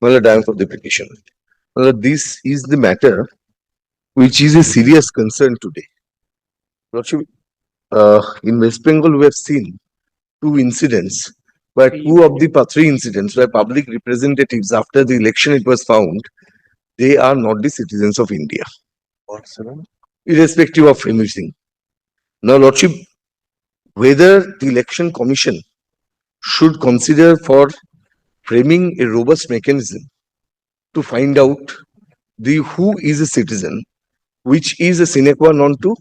My lord, I am for the petition. My lord, this is the matter which is a serious concern today. Lordship, in West Bengal, we have seen two incidents where three incidents where public representatives, after the election, it was found they are not the citizens of India, irrespective of anything. Now, Lordship, whether the election commission should consider for framing a robust mechanism to find out the who is a citizen, which is a sine qua non to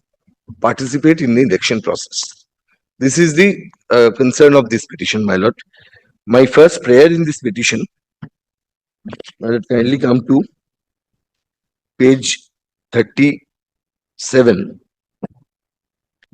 participate in the election process. This is the concern of this petition, my lord. My first prayer in this petition, my lord, kindly come to page 37.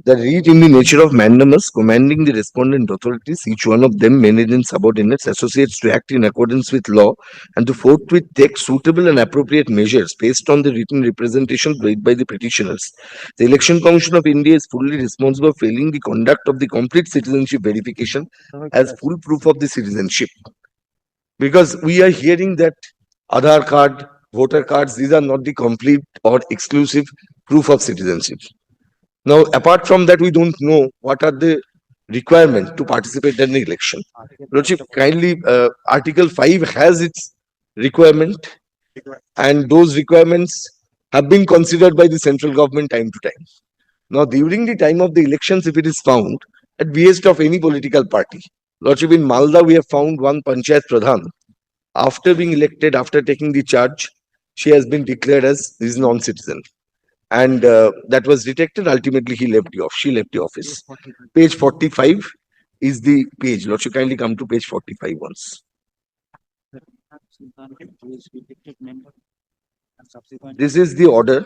The read in the nature of mandamus, commanding the respondent authorities, each one of them, men and subordinates, associates, to act in accordance with law and to forthwith take suitable and appropriate measures based on the written representation made by the petitioners. The Election Commission of India is fully responsible for failing the conduct of the complete citizenship verification as full proof of the citizenship. Because we are hearing that Aadhar card, voter cards, these are not the complete or exclusive proof of citizenship. Now, apart from that, we don't know what are the requirements to participate in the election. Lordship, kindly, Article 5 has its requirement, and those requirements have been considered by the central government time to time. Now, during the time of the elections, if it is found at behest of any political party, Lordship, in Malda, we have found one Panchayat Pradhan. After being elected, after taking the charge, she has been declared as is non-citizen. And that was detected. Ultimately, she left the office. Page 45 is the page. Lord, you kindly come to page 45 once. This is the order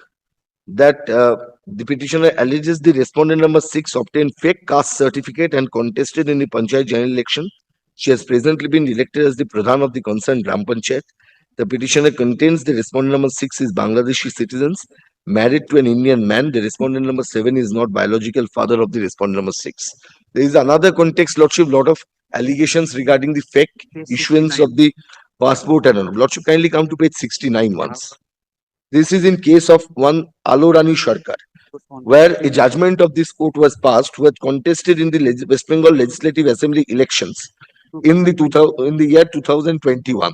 that the petitioner alleges the respondent number 6 obtained fake caste certificate and contested in the Panchayat general election. She has presently been elected as the Pradhan of the concerned Gram Panchayat. The petitioner contains the respondent number 6 is Bangladeshi citizens, married to an Indian man. The respondent number 7 is not biological father of the respondent number 6. There is another context, Lordship, lot of allegations regarding the fake issuance of the passport and all. Lordship, kindly come to page 69 once. This is in case of one Alorani Sharkar, where a judgment of this court was passed, who had contested in the West Bengal Legislative Assembly elections in the year 2021.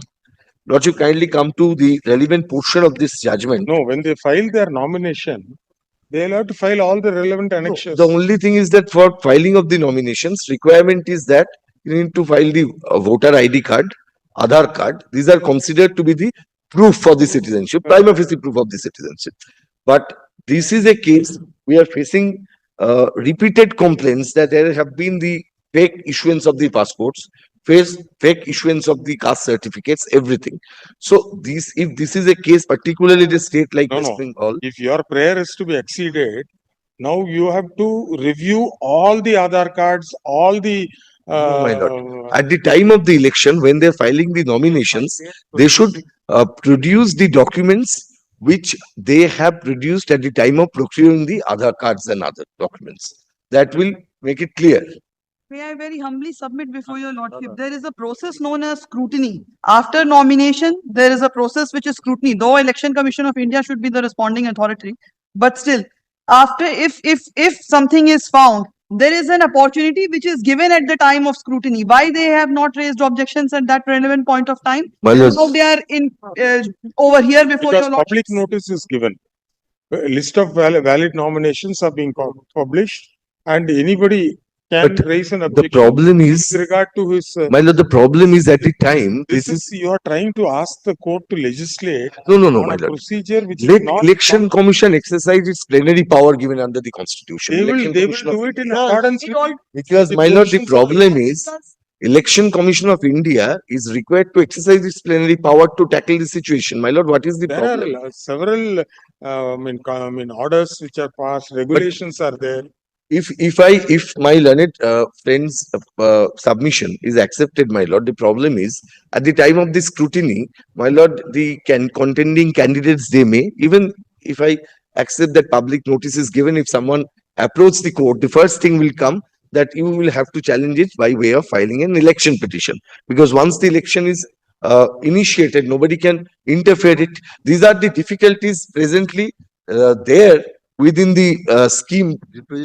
Lordship, kindly come to the relevant portion of this judgment. No, when they file their nomination, they'll have to file all the relevant annexures. The only thing is that for filing of the nominations, requirement is that you need to file the voter ID card, Aadhar card. These are considered to be the proof for the citizenship, prima facie proof of the citizenship. But this is a case we are facing repeated complaints that there have been the fake issuance of the passports, fake issuance of the caste certificates, everything. So if this is a case, particularly the state like West Bengal, if your prayer is to be exceeded, now you have to review all the Aadhar cards, all the no, my lord. At the time of the election, when they're filing the nominations, they should produce the documents which they have produced at the time of procuring the Aadhar cards and other documents. That will make it clear. May I very humbly submit before your lordship, there is a process known as scrutiny. After nomination, there is a process which is scrutiny. Though Election Commission of India should be the responding authority, but still, after if something is found, there is an opportunity which is given at the time of scrutiny. Why they have not raised objections at that relevant point of time? Now they are in over here before because your lordship. Public notice is given. A list of valid nominations are being published, and anybody can raise an objection. The problem is, with regard to his. My lord, the problem is at the time. This is you are trying to ask the court to legislate. No, on my a lord. Procedure which Let is not. Election Commission exercise its plenary power given under the Constitution. They will do it in accordance with. Because, my lord, the problem is, Election Commission of India is required to exercise its plenary power to tackle the situation. My lord, what is the problem? There are several orders which are passed, regulations are there. If my learned friend's submission is accepted, my lord, the problem is at the time of the scrutiny, my lord, the contending candidates, they may, even if I accept that public notice is given, if someone approach the court, the first thing will come that you will have to challenge it by way of filing an election petition. Because once the election is initiated. Nobody can interfere it. These are the difficulties presently there within the scheme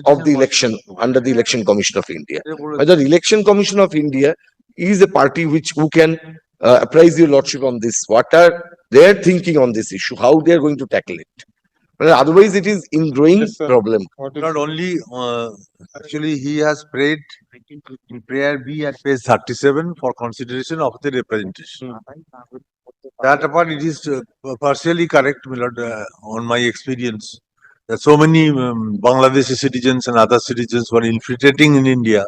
of the election under the Election Commission of India. Whether Election Commission of India is a party which who can apprise your lordship on this. What are their thinking on this issue? How they are going to tackle it? Well, otherwise, it is ingrowing Yes, sir. problem. What is Not only, actually, he has prayed in prayer B at page 37 for consideration of the representation. That apart, it is partially correct, my lord, on my experience. That so many Bangladeshi citizens and other citizens were infiltrating in India,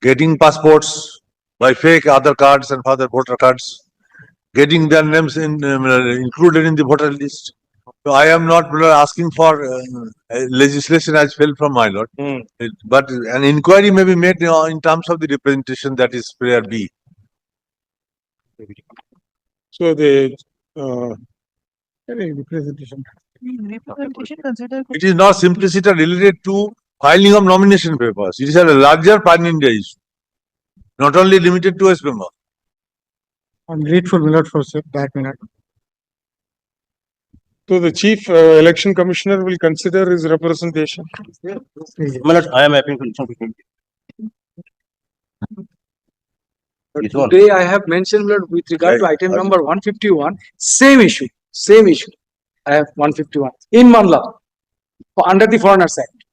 getting passports by fake Aadhar cards and other voter cards, getting their names included in the voter list. So I am not asking for legislation as well from my lord, but an inquiry may be made in terms of the representation, that is prayer B. so the representation. Representation considered. It is not simplicity related to filing of nomination papers. It is a larger pan India issue, not only limited to West Bengal. I'm grateful, my lord, for that, my lord. So the chief election commissioner will consider his representation. My lord, I am happy to. This one. Today I have mentioned, my lord, with regard to item number 151, same issue. I have 151 in Manla under the Foreigners Act.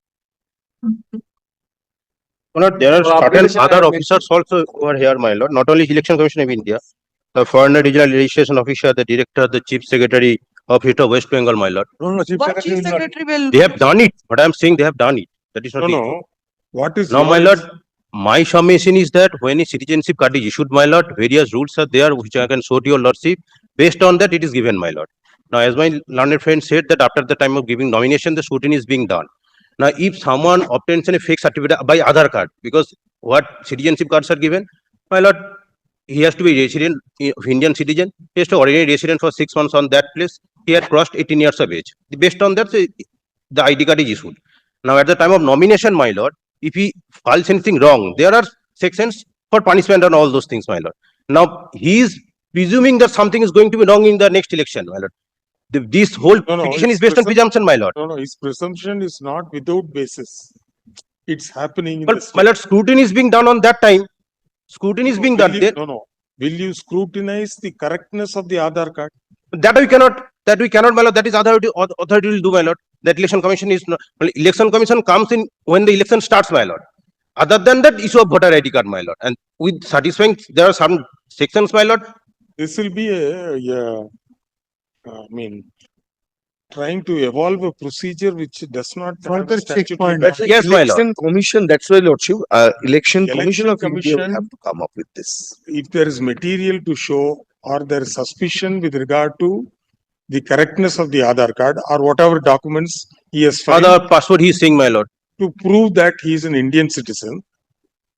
My lord, there are For certain application, I other have officers also over here, my lord. Not only Election Commission of India, the Foreigner Regional Registration Officer, the Director, the Chief Secretary of it of West Bengal, my lord. No, Chief But Secretary chief will not. secretary will. They have done it. But I am saying they have done it. That is not No, the no. What is Now, my your- lord, my submission is that when a citizenship card is issued, my lord, various rules are there which I can show to your lordship. Based on that, it is given, my lord. Now, as my learned friend said that after the time of giving nomination, the scrutiny is being done. Now, if someone obtains a fake certificate by Aadhar card, because what citizenship cards are given, my lord, he has to be resident of Indian citizen. He has to already resident for 6 months on that place. He had crossed 18 years of age. Based on that, the ID card is issued. Now, at the time of nomination, my lord, if he files anything wrong, there are sections for punishment and all those things, my lord. Now, he is presuming that something is going to be wrong in the next election, my lord. This whole No, petition it's is based on presumption, my lord. No, his presumption is not without basis. It's happening in But, the my state. lord, scrutiny is being done on that time. Scrutiny is being done there. No. Will you scrutinize the correctness of the Aadhar card? That we cannot, my lord. That is authority will do, my lord. That election commission is not, election commission comes in when the election starts, my lord. Other than that, issue of voter ID card, my lord. And with satisfying, there are some sections, my lord. This will be trying to evolve a procedure which does not have Further statutory checkpoint. basis. Yes, my lord. Election Commission, that's why, lordship, Election Commission of India will Commission- have to come up with this. If there is material to show or there is suspicion with regard to the correctness of the Aadhar card or whatever documents he has filed Other passport he is saying, my lord. to prove that he is an Indian citizen,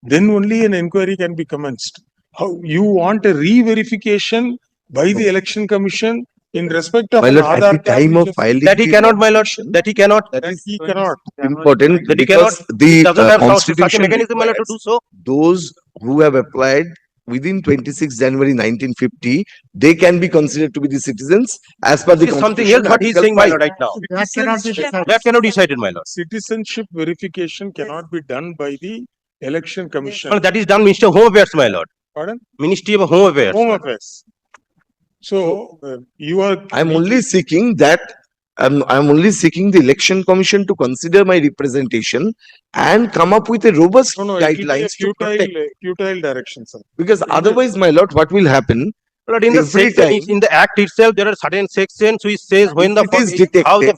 then only an inquiry can be commenced. How you want a re-verification by the election commission in respect of My an lord, Aadhar at the card time which of is- filing. That he the cannot, my lord. application, That he cannot. That that is he cannot. important That he cannot. because the Doesn't have such a constitution mechanism, my lord, to requires do so. those who have applied within 26 January 1950, they can be considered to be the citizens as per the This is something constitution. else what he is Article saying, my 5. lord, right now. That cannot be decided. That cannot be decided, my lord. Citizenship verification cannot be done by the election My commission. lord, that is done Ministry of Home Affairs, my lord. Pardon? Ministry of Home Affairs. Home affairs. So you are. I'm only seeking that, I'm only seeking the election commission to consider my representation and come up with a robust No, it will be a guidelines to protect. futile direction, sir. Because otherwise, my lord, what will happen? But in the Every section, time- in the act itself, there are certain sections which says when the If it is how the detected,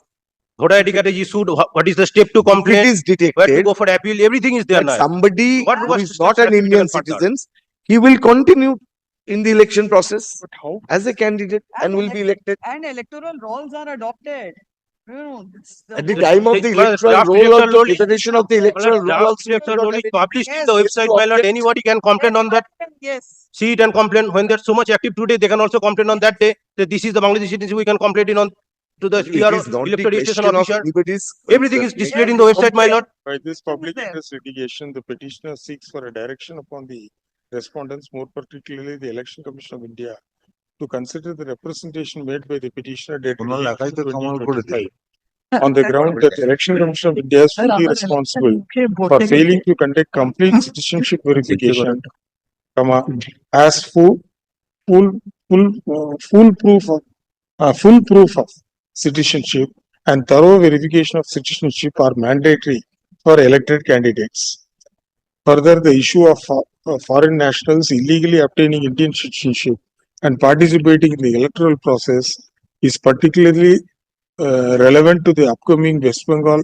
voter ID card is issued, what is the step to if it complain, is where to detected go for appeal, everything is there that now. somebody What who was is not an steps Indian taken further? citizen, he will continue in the election process But how? as a candidate and will be elected. And electoral rolls are adopted. You know, At the The- time of the well, electoral draft roll, electoral also roll is- preparation of the electoral roll Draft also. electoral roll is published in the Yes, website, to my lord. object. Anybody can complain on that. Yes. See it and complain. When there's so much active today, they can also complain on that day that this is the Bangladeshi citizen. We can complain it on to the It is not electoral the registration question of officer. anybody's. Everything is concern. displayed in the website, my lord. By this public there. interest litigation, the petitioner seeks for a direction upon the respondents, more particularly the Election Commission of India, to consider the representation made by the petitioner dated Kunal, 8th একাই তো কামাল করে দিল। 2025 on the ground that the Election Commission of India is fully responsible for failing to conduct complete citizenship verification, as full proof of citizenship and thorough verification of citizenship are mandatory for elected candidates. Further, the issue of foreign nationals illegally obtaining Indian citizenship and participating in the electoral process is particularly relevant to the upcoming West Bengal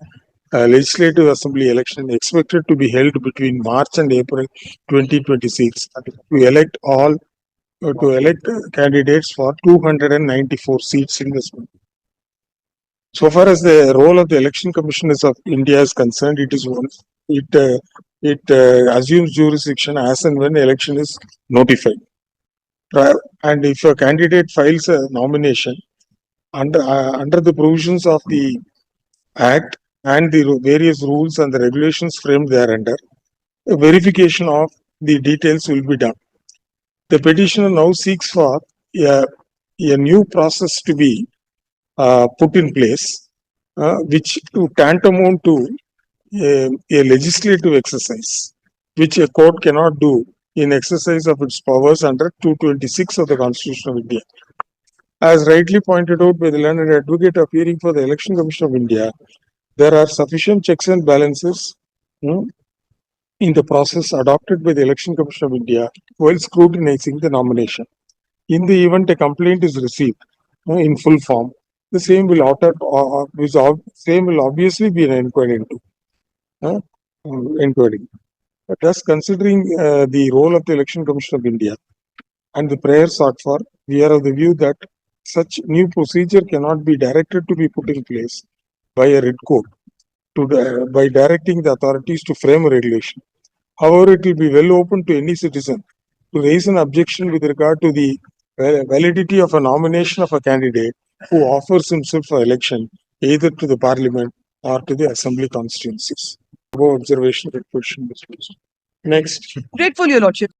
Legislative Assembly election expected to be held between March and April 2026 to elect candidates for 294 seats in West Bengal. So far as the role of the Election Commission of India is concerned, it assumes jurisdiction as and when election is notified. And if a candidate files a nomination under the provisions of the Act and the various rules and the regulations framed thereunder, a verification of the details will be done. The petitioner now seeks for a new process to be put in place, which to tantamount to a legislative exercise, which a court cannot do in exercise of its powers under 226 of the Constitution of India. As rightly pointed out by the learned advocate appearing for the Election Commission of India, there are sufficient checks and balances in the process adopted by the Election Commission of India while scrutinizing the nomination. In the event a complaint is received in full form, the same will obviously be an inquiry into. But thus, considering the role of the Election Commission of India and the prayer sought for, we are of the view that such new procedure cannot be directed to be put in place by a writ court by directing the authorities to frame a regulation. However, it will be well open to any citizen to raise an objection with regard to the validity of a nomination of a candidate who offers himself for election either to the Parliament or to the Assembly constituencies. Above observation, that question was raised. Next. Grateful, Your Lordship.